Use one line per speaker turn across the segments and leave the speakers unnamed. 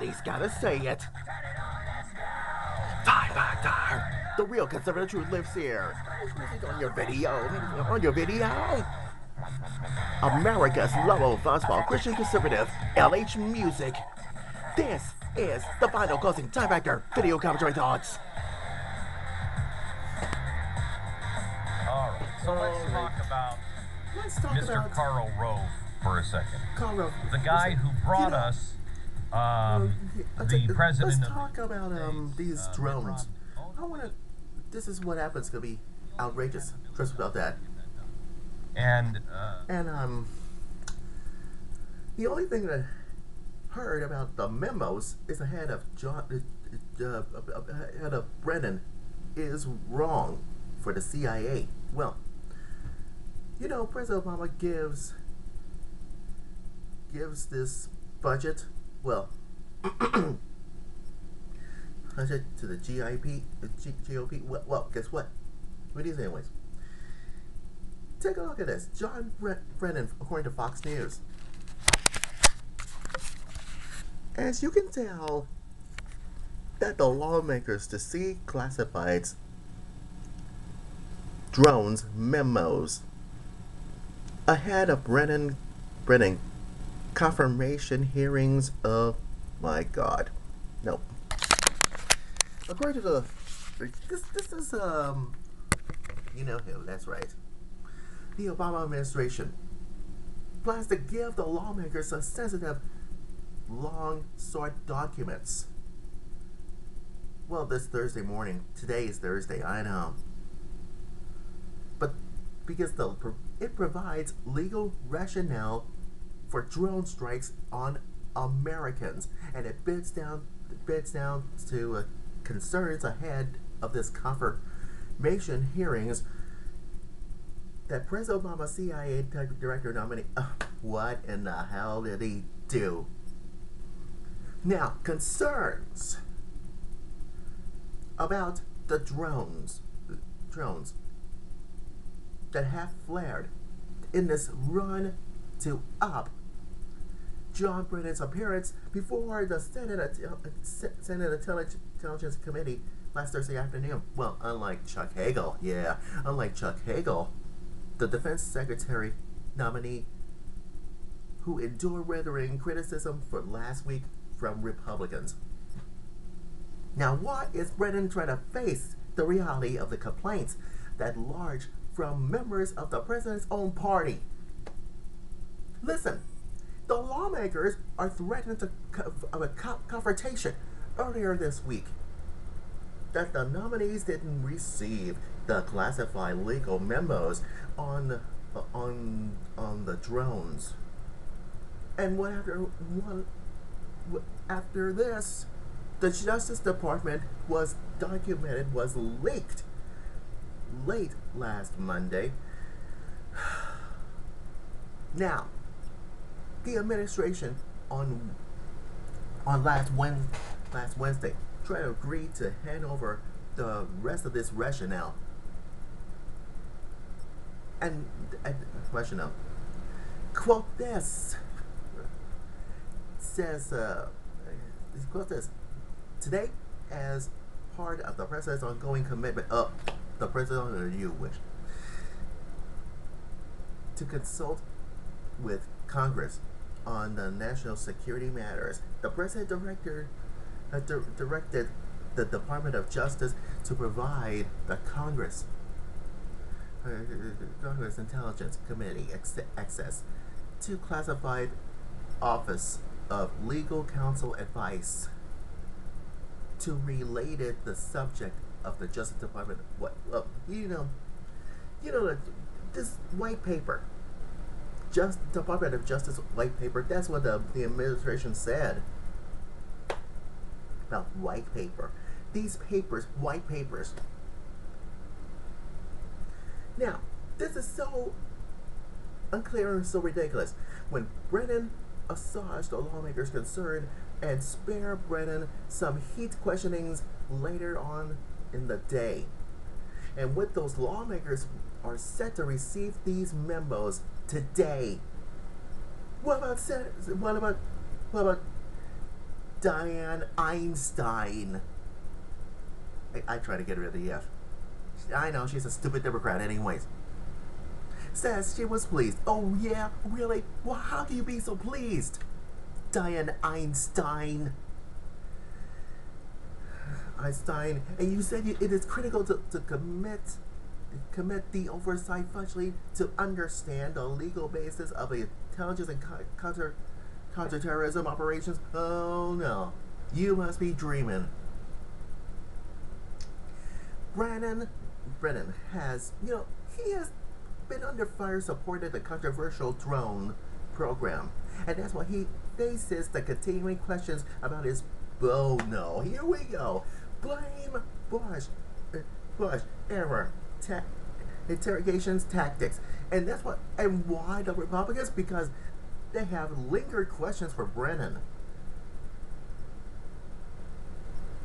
Somebody's gotta say it. TimeFactor. The real conservative truth lives here. Music on your video. On your video. America's level fuzzball Christian conservative LH Music. This is the final closing TimeFactor video commentary thoughts.
Alright, so let's talk about Karl Rove for a second.
Karl Rove.
The guy who brought us the president.
Let's talk about these drones. This is what happens. It's gonna be outrageous. Trust me about that.
And
the only thing that I heard about the memos is the head of head of Brennan is wrong for the CIA. Well, you know, President Obama gives this budget, well, budget to the GOP. Well, guess what? It is anyways. Take a look at this. John Brennan, according to Fox News. As you can tell, that the lawmakers to see classified drones memos ahead of Brennan confirmation hearings. Oh my God, no. According to this is you know who? That's right. The Obama administration plans to give the lawmakers a sensitive, long sought documents. Well, this Thursday morning. Today is Thursday, I know. But because it provides legal rationale for drone strikes on Americans, and it bids down to concerns ahead of this confirmation hearings that President Obama CIA director nominee. What in the hell did he do? Now, concerns about the drones that have flared in this run to up John Brennan's appearance before the Senate Intelligence Committee last Thursday afternoon. Well, unlike Chuck Hagel, the Defense Secretary nominee who endured withering criticism for last week from Republicans. Now, why is Brennan trying to face the reality of the complaints that large from members of the president's own party? Listen, the lawmakers are threatening of a confrontation earlier this week that the nominees didn't receive the classified legal memos on the drones. And after this, the Justice Department was leaked late last Monday. Now, the administration on last Wednesday tried to agree to hand over the rest of this rationale. And rationale. Quote this. Says quote this. Today, as part of the president's ongoing commitment the president or you wish to consult with Congress on the national security matters, the president directed the Department of Justice to provide the Congress Intelligence Committee access to classified Office of Legal Counsel advice to related the subject of the Justice Department. This white paper, Department of Justice white paper. That's what the administration said about white paper. These papers, white papers. Now, this is so unclear and so ridiculous. When Brennan assuaged the lawmakers' concern and spare Brennan some heat questionings later on in the day. And with those lawmakers are set to receive these memos today. What about Diane Einstein. I try to get rid of the F. I know, she's a stupid Democrat anyways. Says she was pleased. Oh yeah? Really? Well, how can you be so pleased? Diane Einstein. Einstein, and you said it is critical to commit the oversight functionally to understand the legal basis of intelligence and counterterrorism operations. Oh no, you must be dreaming. Brennan has, he has been under fire supporting the controversial drone program, and that's why he faces the continuing questions about his. Oh no, here we go. Blame Bush error interrogations tactics, and that's what, and why the Republicans, because they have lingered questions for Brennan.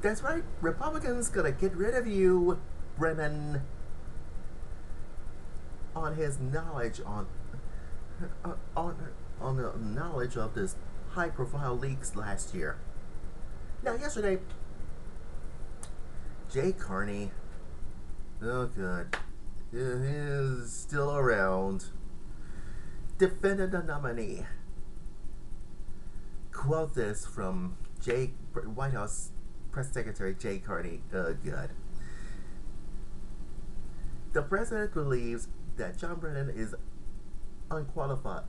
That's right, Republicans gonna get rid of you, Brennan, on his knowledge on the knowledge of this high-profile leaks last year. Now, yesterday, Jay Carney, oh good, is still around, defended the nominee. Quote this from White House Press Secretary Jay Carney, oh good. The president believes that John Brennan is qualified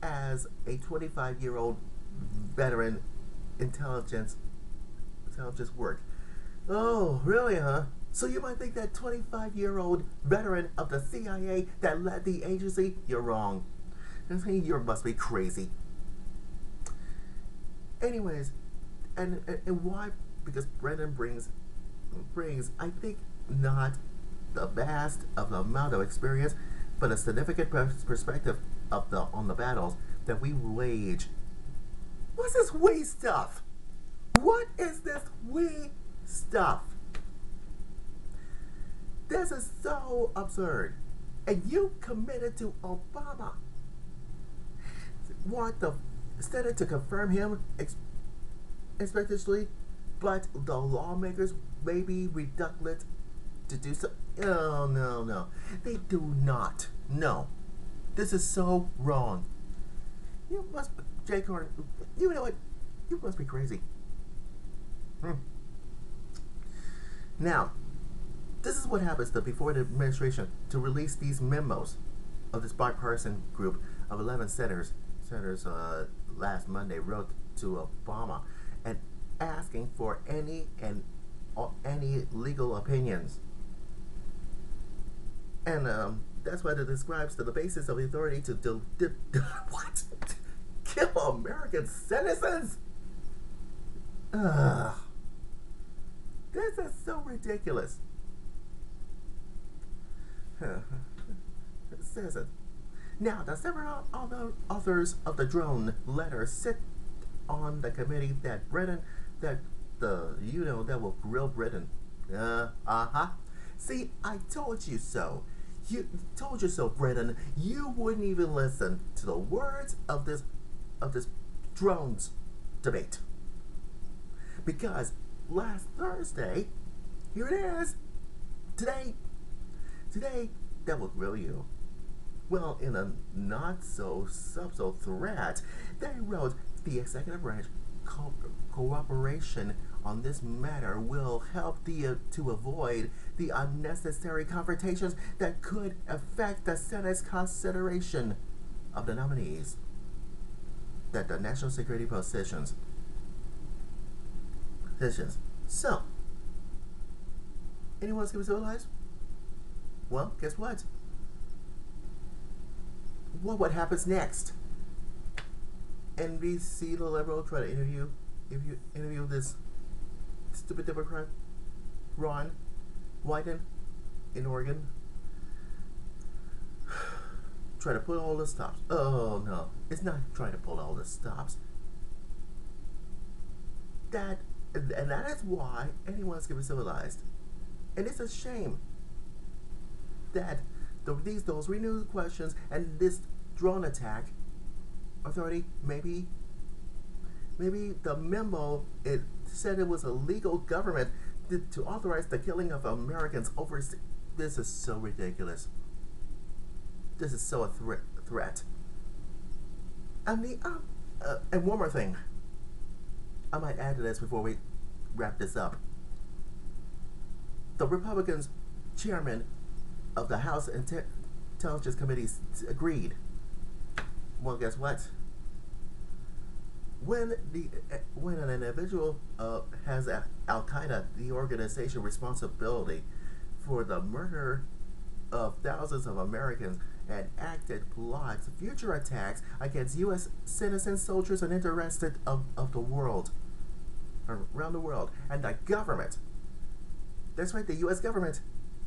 as a 25-year-old veteran intelligence work. Oh, really, huh? So you might think that 25-year-old veteran of the CIA that led the agency? You're wrong. You must be crazy. Anyways, and why? Because Brennan brings, I think, not the vast of the amount of experience, but a significant perspective of on the battles that we wage. What's this we stuff? What is this we stuff? This is so absurd. And you committed to Obama. Want the Senate to confirm him expectedly, but the lawmakers may be reluctant to do so. Oh, no. They do not. No. This is so wrong. You must, Jay Carney, you know what? You must be crazy. Now, this is what happens before the administration to release these memos of this bipartisan group of 11 senators last Monday wrote to Obama and asking for any legal opinions. And that's what it describes to the basis of the authority to what? Kill American citizens? This is so ridiculous. It says it. Now, the several other authors of the drone letter sit on the committee that will grill Brennan. See, I told you so. You told you so, Brennan. You wouldn't even listen to the words of this drones debate. Because last Thursday, here it is. Today, that will grill you. Well, in a not so subtle threat, they wrote the executive branch cooperation on this matter will help to avoid the unnecessary confrontations that could affect the Senate's consideration of the nominees. That the national security positions. So, anyone else get civilized? Well, guess what? What happens next? NBC, the liberal, try to interview this stupid Democrat, Ron Wyden, in Oregon. Try to pull all the stops. Oh no, it's not trying to pull all the stops. And that is why anyone's getting civilized, and it's a shame that those renewed questions and this drone attack authority maybe Maybe the memo, it said it was a legal government to authorize the killing of Americans overseas. This is so ridiculous. This is so a threat. And one more thing. I might add to this before we wrap this up. The Republicans chairman of the House Intelligence Committee agreed. Well, guess what? When an individual has Al Qaeda, the organization responsibility for the murder of thousands of Americans and acted plots future attacks against U.S. citizens, soldiers, and interested of the world, around the world, and the government. That's right, the U.S. government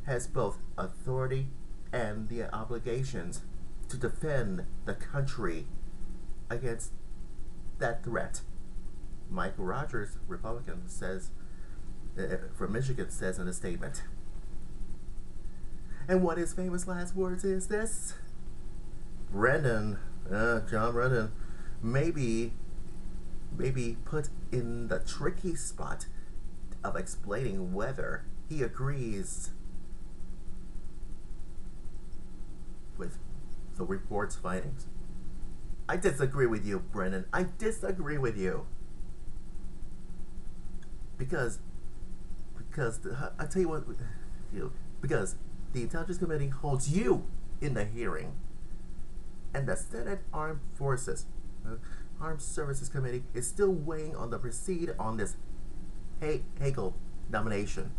has both authority and the obligations to defend the country against that threat. Mike Rogers, Republican, says, from Michigan, says in a statement. And what his famous last words is this? Brennan, John Brennan, maybe put in the tricky spot of explaining whether he agrees with the report's findings. I disagree with you, Brennan. I disagree with you. Because I tell you what, because the Intelligence Committee holds you in the hearing, and the Senate Armed Services Committee is still weighing on the proceed on this Hagel nomination.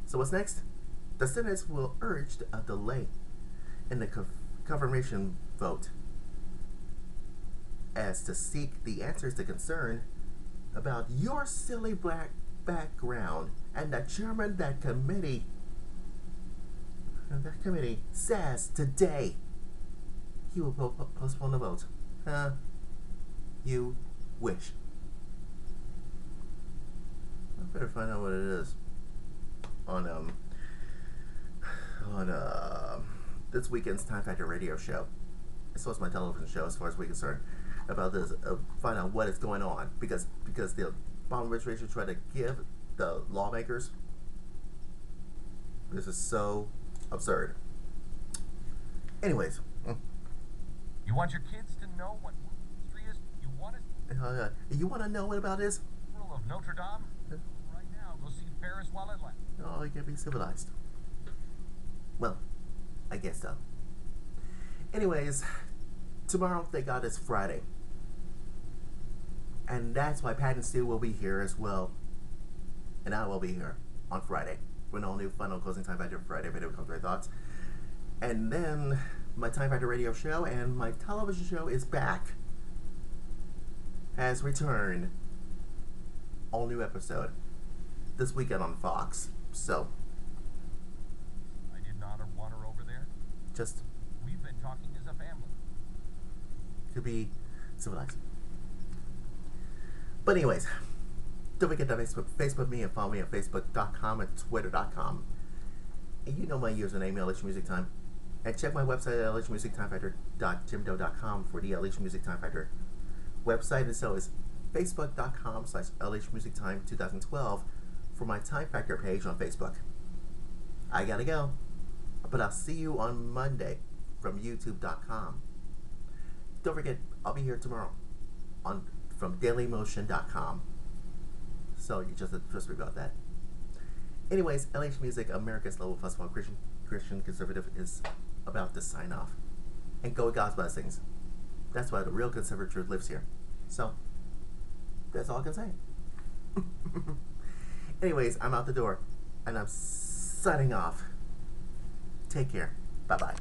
So what's next? The Senate will urge a delay in the confirmation vote as to seek the answers to concern about your silly black background, and the chairman of that committee says today he will postpone the vote. You wish. I better find out what it is on this weekend's Time Factor radio show. So it's my television show, as far as we're concerned, about this. Find out what is going on, because the Obama administration tried to give the lawmakers. This is so absurd. Anyways,
you want your kids to know what history is?
You want to know what about this?
Rule of Notre Dame? Right now, go see Paris while it lasts.
Oh, you can be civilized. Well, I guess so. Anyways, tomorrow, thank God, it's Friday. And that's why Pat and Stu will be here as well. And I will be here on Friday with all new fun on Closing Time Factor Friday video comes my thoughts. And then my Time Factor radio show and my television show is back. Has returned. All new episode this weekend on Fox. So
I did not want her over there.
Just
we've been talking as a family.
To be civilized. But anyways, don't forget to Facebook me and follow me at facebook.com and twitter.com. And you know my username, LH Music Time. And check my website at lhmusictimefactor.jimdo.com for the LH Music Time Factor website. And so is facebook.com/lhmusictime2012 for my Time Factor page on Facebook. I gotta go, but I'll see you on Monday from youtube.com. Don't forget, I'll be here tomorrow from dailymotion.com. So you just trust me about that. Anyways, LH Music, America's Global Festival Christian Conservative, is about to sign off. And go with God's blessings. That's why the real conservative lives here. So, that's all I can say. Anyways, I'm out the door. And I'm signing off. Take care. Bye-bye.